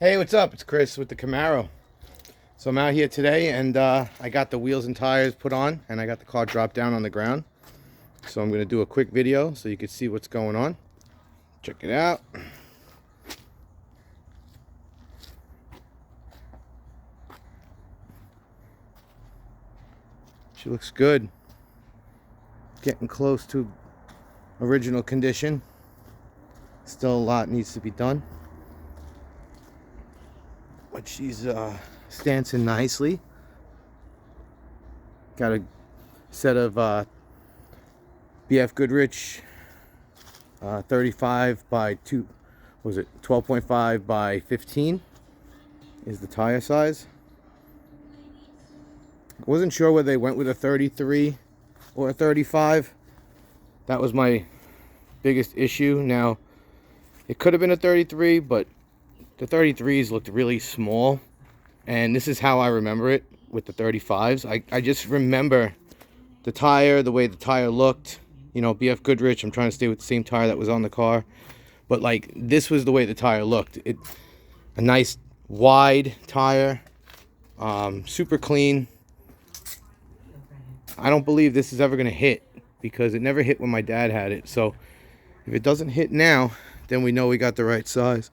Hey, what's up? It's Chris with the Camaro. So I'm out here today and I got the wheels and tires put on and I got the car dropped down on the ground. So I'm going to do a quick video so you can see what's going on. Check it out. She looks good. Getting close to original condition. Still a lot needs to be done. But she's stancing nicely. Got a set of BF Goodrich 35 by 2, what was it, 12.5 by 15 is the tire size. I wasn't sure whether they went with a 33 or a 35. That was my biggest issue. Now, it could have been a 33, but the 33s looked really small, and this is how I remember it with the 35s. I just remember the tire, the way the tire looked. You know, BF Goodrich, I'm trying to stay with the same tire that was on the car. But, like, this was the way the tire looked. A nice, wide tire, super clean. I don't believe this is ever going to hit, because it never hit when my dad had it. So, if it doesn't hit now, then we know we got the right size.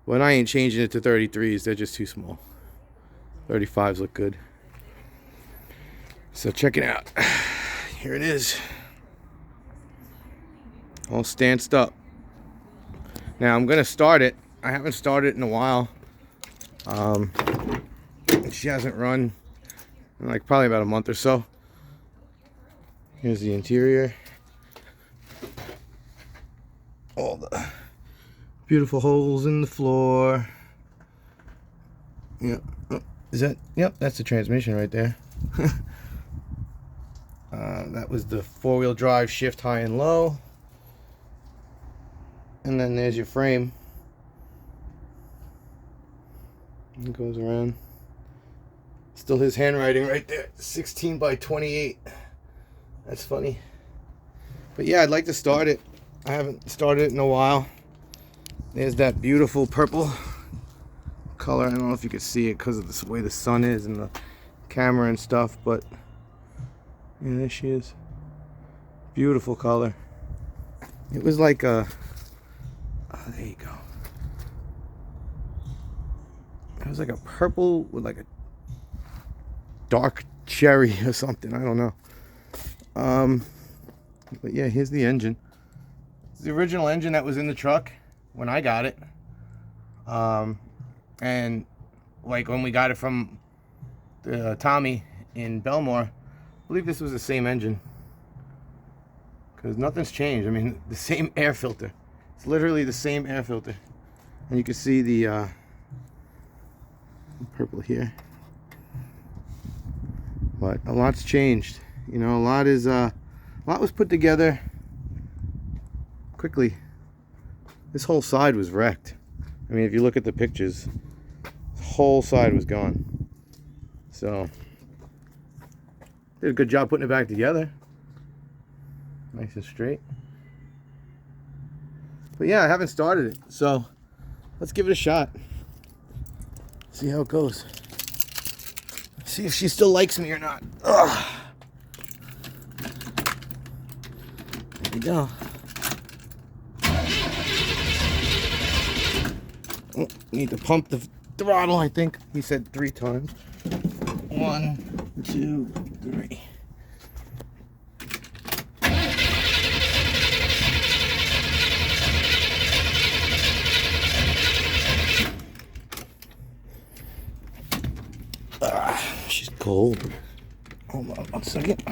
But I ain't changing it to 33s. They're just too small. 35s look good. So check it out. Here it is. All stanced up. Now I'm going to start it. I haven't started it in a while. She hasn't run in like probably about a month or so. Here's the interior. All the beautiful holes in the floor. Yep. Is that? Yep, that's the transmission right there. That was the four-wheel drive shift high and low. And then there's your frame. It goes around. Still his handwriting right there. 16 by 28. That's funny. But yeah, I'd like to start it. I haven't started it in a while. There's that beautiful purple color. I don't know if you can see it because of the way the sun is and the camera and stuff, but yeah, there she is. Beautiful color. It was like a, oh, there you go. It was like a purple with like a dark cherry or something. I don't know. But yeah, here's the engine. It's the original engine that was in the truck when I got it. And like when we got it from Tommy in Belmore, I believe this was the same engine, because nothing's changed. I mean, the same air filter. It's literally the same air filter. And you can see the purple here. But a lot's changed. You know, a lot was put together quickly. This whole side was wrecked. I mean, if you look at the pictures, the whole side was gone. So, did a good job putting it back together. Nice and straight. But yeah, I haven't started it. So, let's give it a shot. See how it goes. See if she still likes me or not. Ugh. There we go. Oh, need to pump the throttle, I think. He said 3 times. 1, 2, 3. She's cold. Hold on 1 second.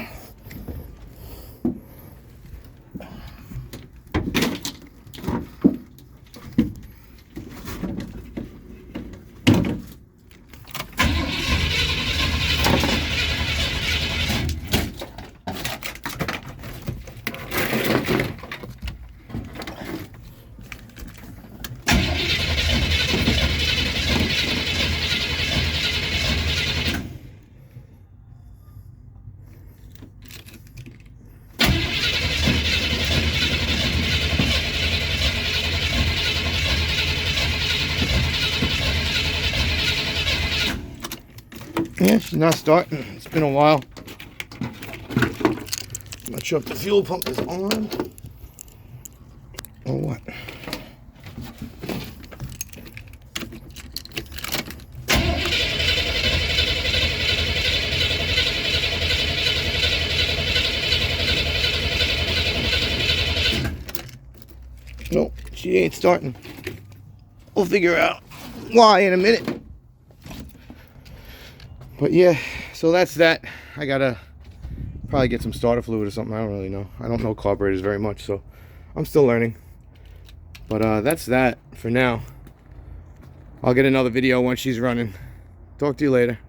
Yeah, she's not starting. It's been a while. I'm not sure if the fuel pump is on or what. Nope, she ain't starting. We'll figure out why in a minute. But yeah, so that's that. I gotta probably get some starter fluid or something. I don't really know. I don't know carburetors very much, so I'm still learning. But that's that for now. I'll get another video once she's running. Talk to you later.